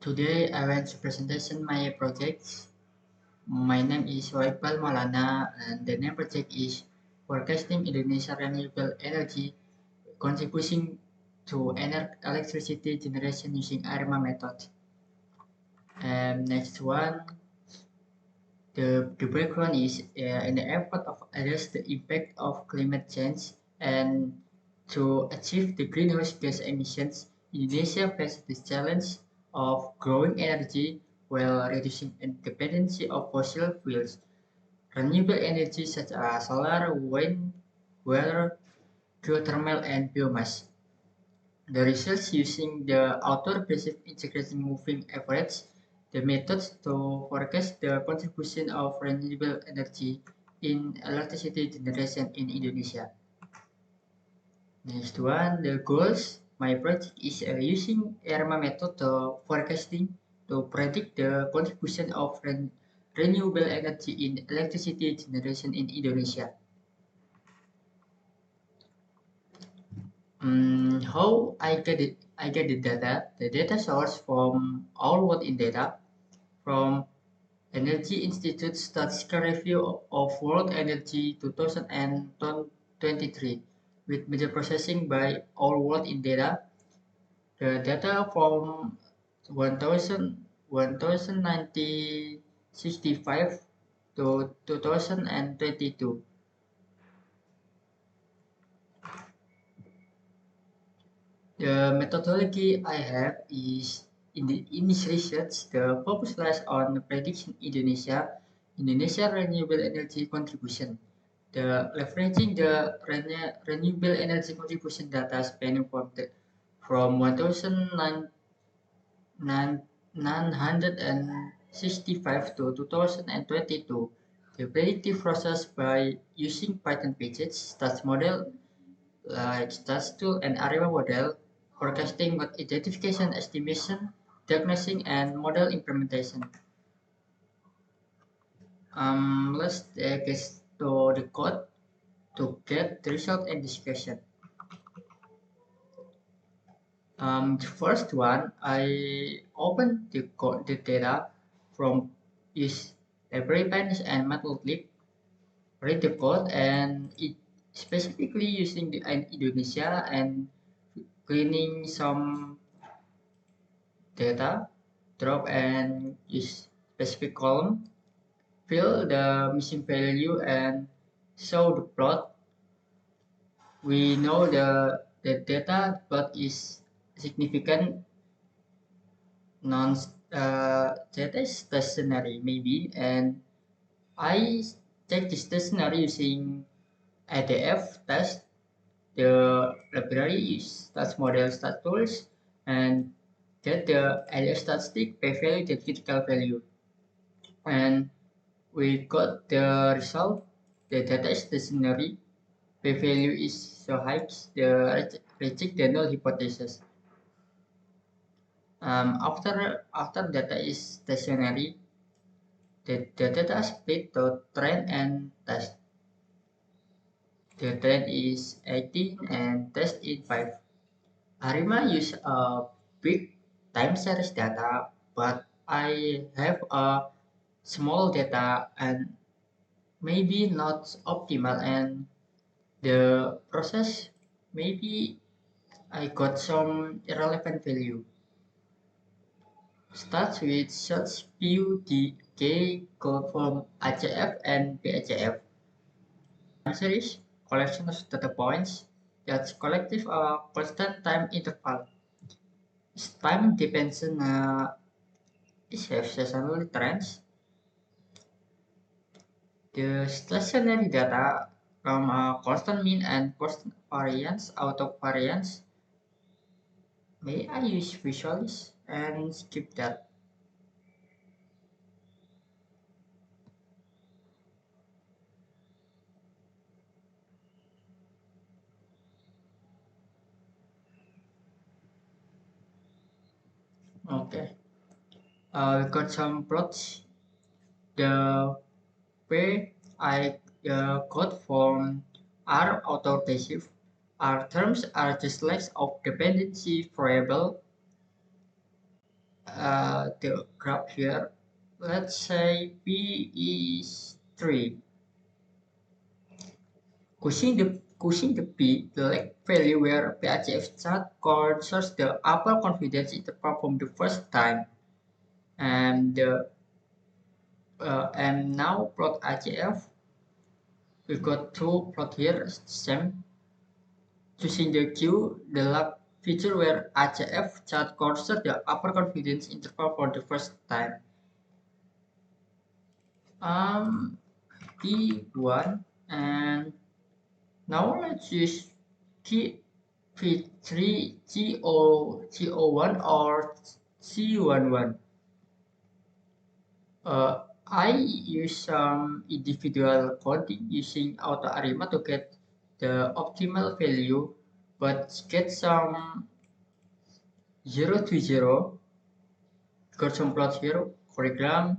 Today I want to presentation my project. My name is Waibal Maulana and the name project is Forecasting Indonesia Renewable Energy Contributing to Electricity Generation using ARMA method. And next one, the background is in the effort of address the impact of climate change and to achieve the greenhouse gas emissions, Indonesia faces the challenge of growing energy while reducing dependency of fossil fuels. Renewable energy such as solar, wind, water, geothermal, and biomass. The research using the author-passive integration moving average, the methods to forecast the contribution of renewable energy in electricity generation in Indonesia. Next one, the goals. My project is using ARMA method to forecasting to predict the contribution of renewable energy in electricity generation in Indonesia. How I get it? I get the data. The data source from all what in data from Energy Institute Statistical Review of World Energy 2023 with major processing by All World in Data. The data from 1000, 1965 to 2022. The methodology I have is in this research, the focus lies on prediction Indonesia renewable energy contribution. The leveraging the renewable energy contribution data spanning from 1965 to 2022. The predictive process by using Python package, stats model like StatsTool and ARIMA model, forecasting with identification, estimation, diagnosing, and model implementation. Let's take us to the code to get the result and discussion. The first one, I open the data from is library Python and Matplotlib, read the code, and it specifically using the Indonesia and cleaning some data, drop and use specific column, fill the missing value and show the plot. We know the data plot is significant non data is stationary maybe, and I check the stationary using ADF test. The library is stats model stat tools and get the area statistic p value the critical value, and we got the result. The data is stationary, p value is so high, the reject the null hypothesis. After data is stationary, the data split to trend and test. The trend is 18 and test is 5. Arima use a big time series data, but I have a small data and maybe not optimal, and the process maybe I got some irrelevant value. Starts with such PUDK code from ACF and PHF. Answer is collection of data points that's collective constant time interval. Time depends on is have seasonal trends. The stationary data from constant mean and constant variance out of variance. May I use visuals and skip that? Okay. We got some plots. The way I got from R authoritative. R terms are just lists of dependency variable. the graph here. Let's say P is 3. Choosing the P, the like value where PHF chart considers the upper confidence interval from the first time, and now plot HF. We got two plot here, same. Choosing the Q, the lab feature where HF chart considers the upper confidence interval for the first time. P1, and now let's use key P3 GO1 or C11. I use some individual coding using AutoArima to get the optimal value, but get some 0 to 0, got some plots here, choreogram,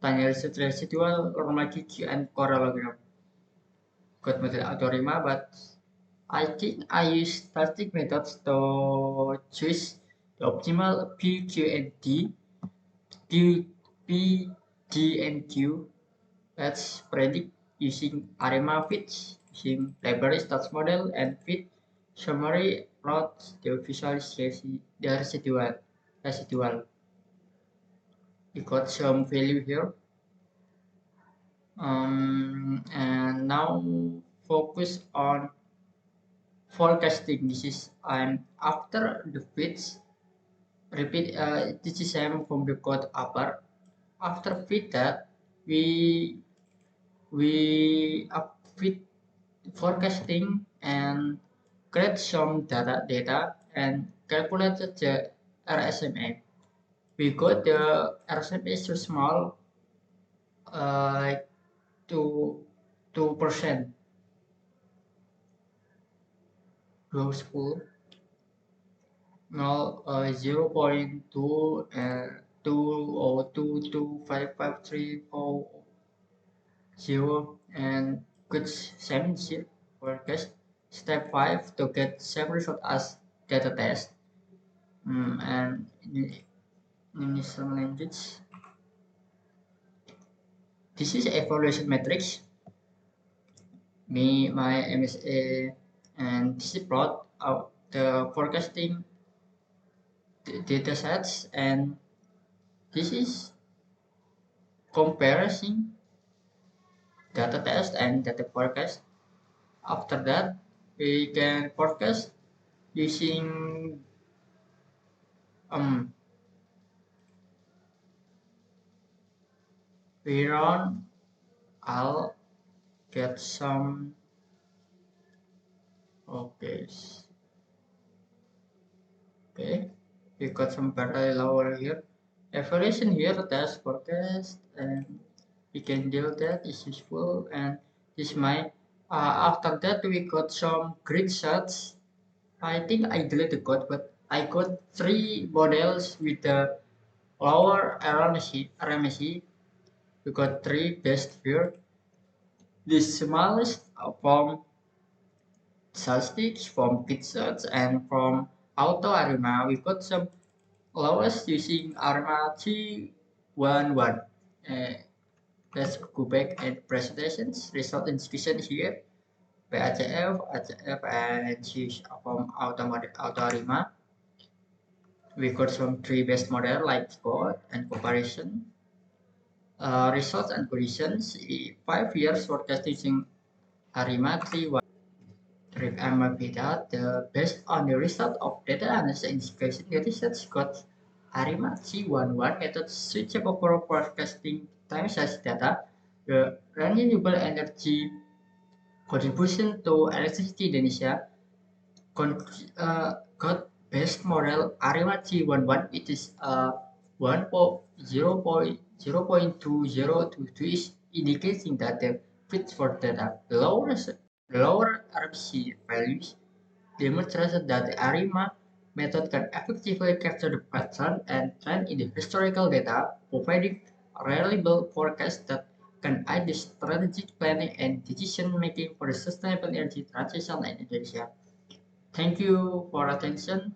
tiny residual, normal QQ, and parallelogram. Got method AutoArima, but I think I use static methods to choose the optimal P, Q, and D. P, D, and Q. Let's predict using ARIMA fits, using library stats model, and fit summary plot the visualization the residual. We got some value here. And now focus on forecasting. This is after the fits. Repeat. This is same from the code upper. After fit that we fit forecasting and create some data and calculate the RSMA. We got the RSMA is too small, like 2%. Gross full. Now 0.2 and 2 or 2255340 and good 7 forecast. Step 5 to get same result as data test. And initial language. This is evaluation matrix. My MSA, and this is plot of the forecasting data sets, and this is comparison data test and data forecast. After that, we can forecast using we run. I'll get some. Okay. We got some parallel over here. Evaluation here, test forecast, and we can deal that is useful. And this might. After that, we got some grid shots. I think I deleted the code, but I got 3 models with the lower RMSE. We got 3 best here. The smallest from statistics, from PitSearch, and from AutoArima. We got some lowest using ARMA 311. Let's go back and presentations. Result institution here. PHF, and choose from AutoArima. We got some 3 best model like code and comparison. Results and conditions. 5 years forecast using Arima 3 remember that based on the result of data analysis investigation, the research got Arima C11 method switchable for forecasting time series data, the renewable energy contribution to electricity Indonesia, got best model Arima C11, it is 1.0.0.2022 is indicating that the fits for data. The lower RMC values demonstrated that the ARIMA method can effectively capture the pattern and trend in the historical data, providing a reliable forecast that can aid the strategic planning and decision making for the sustainable energy transition in Indonesia. Thank you for attention.